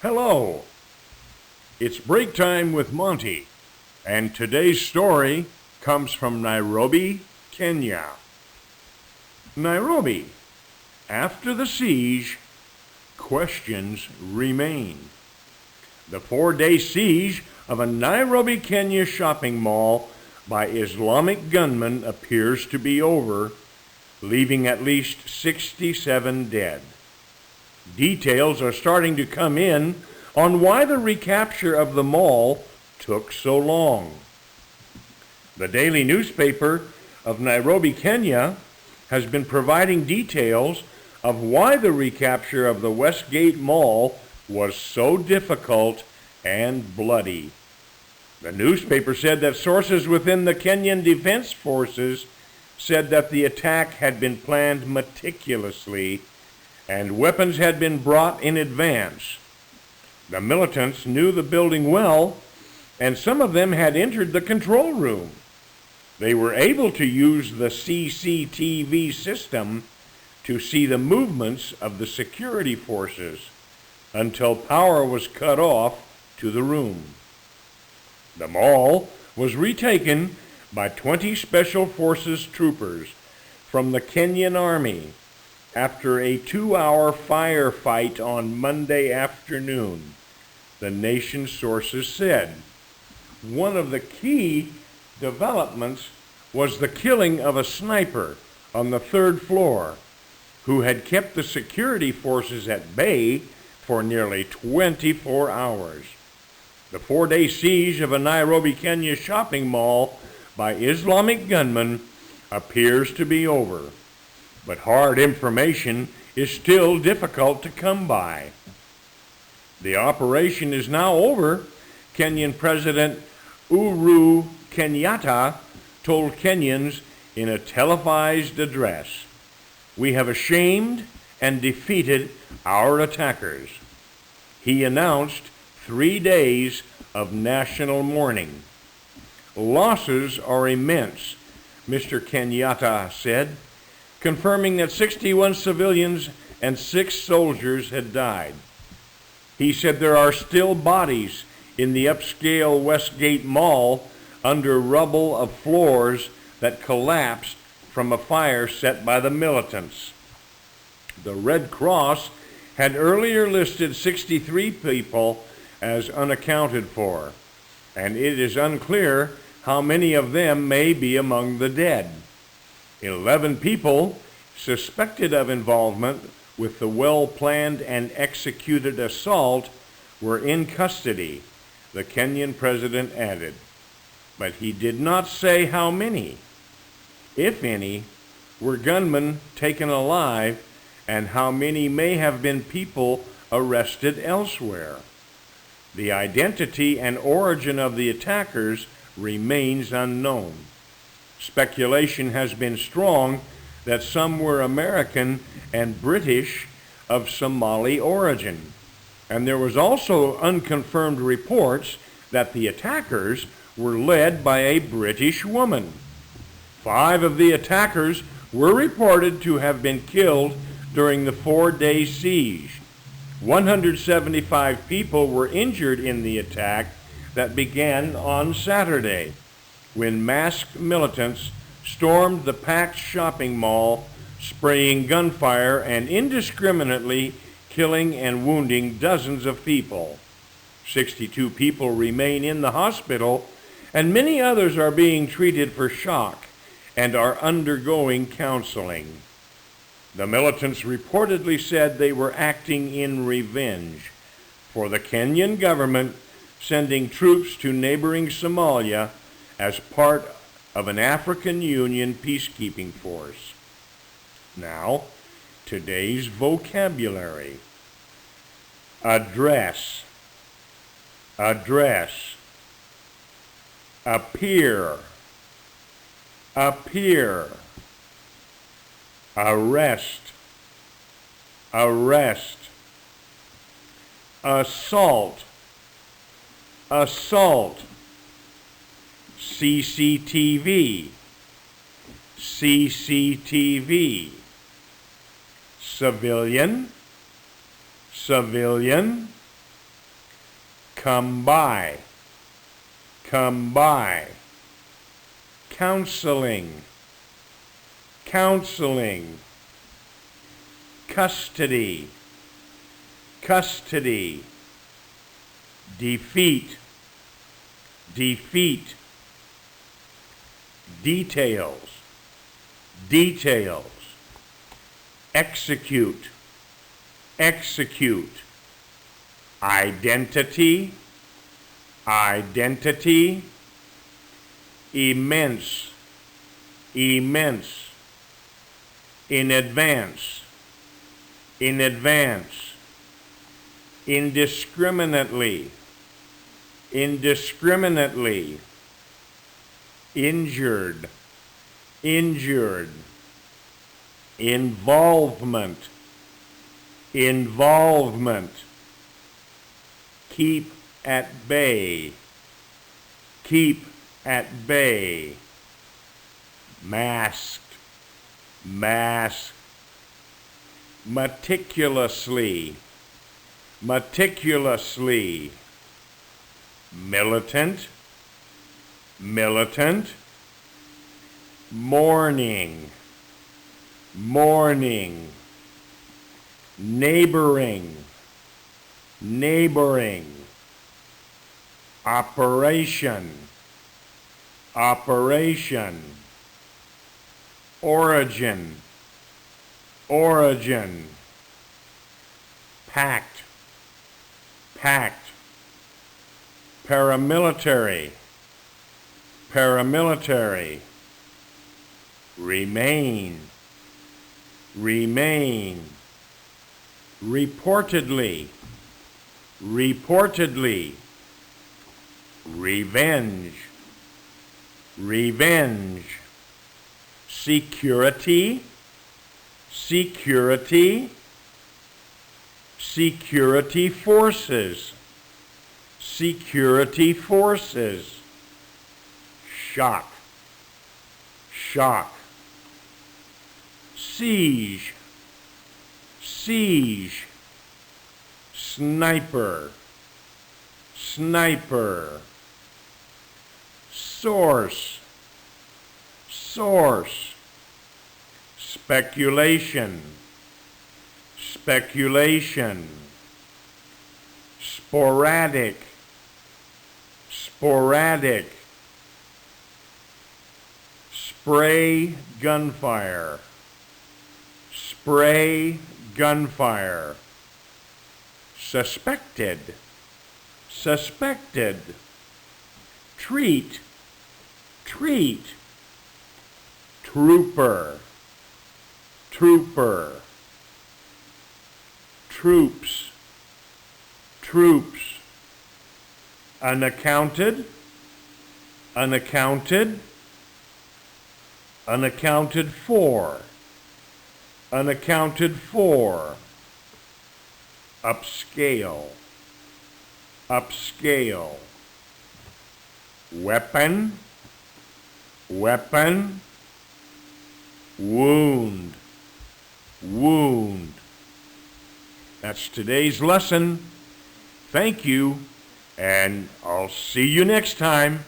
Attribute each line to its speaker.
Speaker 1: Hello, it's break time with Monte, and today's story comes from Nairobi, Kenya. Nairobi, after the siege, questions remain. The 4-day siege of a Nairobi, Kenya shopping mall by Islamic gunmen appears to be over, leaving at least 67 dead. Details are starting to come in on why the recapture of the mall took so long. The daily newspaper of Nairobi, Kenya, has been providing details of why the recapture of the Westgate Mall was so difficult and bloody. The newspaper said that sources within the Kenyan Defense Forces said that the attack had been planned meticulously and weapons had been brought in advance. The militants knew the building well, and some of them had entered the control room. They were able to use the CCTV system to see the movements of the security forces until power was cut off to the room. The mall was retaken by 20 Special Forces troopers from the Kenyan Army after a 2-hour firefight on Monday afternoon, the nation's sources said. One of the key developments was the killing of a sniper on the 3rd floor who had kept the security forces at bay for nearly 24 hours. The 4-day siege of a Nairobi, Kenya shopping mall by Islamic gunmen appears to be over, but hard information is still difficult to come by. The operation is now over, Kenyan President Uhuru Kenyatta told Kenyans in a televised address. "We have ashamed and defeated our attackers." He announced 3 days of national mourning. "Losses are immense," Mr. Kenyatta said, confirming that 61 civilians and 6 soldiers had died. He said there are still bodies in the upscale Westgate Mall under rubble of floors that collapsed from a fire set by the militants. The Red Cross had earlier listed 63 people as unaccounted for, and it is unclear how many of them may be among the dead. 11 people suspected of involvement with the well-planned and executed assault were in custody, the Kenyan president added. But he did not say how many, if any, were gunmen taken alive and how many may have been people arrested elsewhere. The identity and origin of the attackers remains unknown. Speculation has been strong that some were American and British of Somali origin, and there was also unconfirmed reports that the attackers were led by a British woman. 5 of the attackers were reported to have been killed during the 4-day siege. 175 people were injured in the attack that began on Saturday, when masked militants stormed the packed shopping mall, spraying gunfire and indiscriminately killing and wounding dozens of people. 62 people remain in the hospital, and many others are being treated for shock and are undergoing counseling. The militants reportedly said they were acting in revenge for the Kenyan government sending troops to neighboring Somalia as part of an African Union peacekeeping force. Now, today's vocabulary. Address, address, appear, appear, arrest, arrest, assault, assault, CCTV, CCTV, civilian, civilian, come by, come by. Counseling, counseling. Custody, custody. Defeat, defeat. Details, details. Execute, execute. Identity, identity. Immense, immense. In advance, in advance. Indiscriminately, indiscriminately. Injured, injured. Involvement, involvement. Keep at bay, keep at bay. Masked, masked. Meticulously, meticulously. Militant, militant. Morning, morning. Neighboring, neighboring. Operation, operation. Origin, origin. Pact, pact. Paramilitary, paramilitary. Remain, remain. Reportedly, reportedly. Revenge, revenge. Security, security. Security forces, security forces. Shock, shock. Siege, siege. Sniper, sniper. Source, source. Speculation, speculation. Sporadic, sporadic. Spray gunfire, spray gunfire. Suspected, suspected. Treat, treat. Trooper, trooper. Troops, troops. Unaccounted, unaccounted. Unaccounted for, unaccounted for. Upscale, upscale. Weapon, weapon. Wound, wound. That's today's lesson. Thank you, and I'll see you next time.